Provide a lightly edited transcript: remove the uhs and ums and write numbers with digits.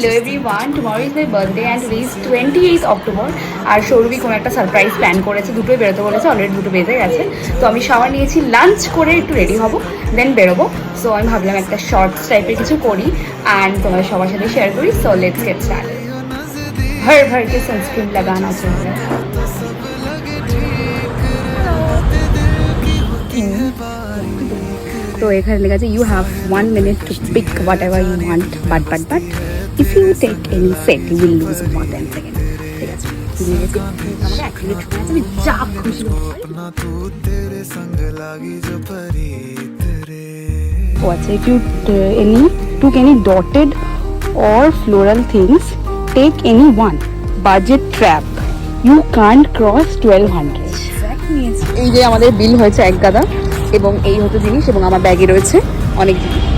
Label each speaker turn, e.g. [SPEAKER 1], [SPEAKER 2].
[SPEAKER 1] Hello everyone, tomorrow is my birthday and today is 28th October আর সৌরভী কোনো একটা surprise plan করেছে, দুটোই বেরোতে বলেছে, অলরেডি দুটো বেজে গেছে। তো আমি শাওয়ার নিয়েছি, লাঞ্চ করে একটু রেডি হব, দেন বেরোবো। সো আমি ভাবলাম একটা শর্টস টাইপের কিছু করি অ্যান্ড তোমাদের সবার সাথে শেয়ার করি। So let's get started. भर भर के सनस्क्रीन लगाना चाहिए। तो এখানে লেখা আছে you have 1 minute to pick whatever you want but if you take any set you will lose more than second। ঠিক আছে, আমাকে অ্যাকচুয়ালি আমি যা খুশি ও আচ্ছা, if you took any dotted or floral things, take any one. Budget trap, you can't cross 1200। এই যে আমাদের বিল হয়েছে এক গাদা এবং এই হতো জিনিস এবং আমার ব্যাগে রয়েছে অনেক জিনিস।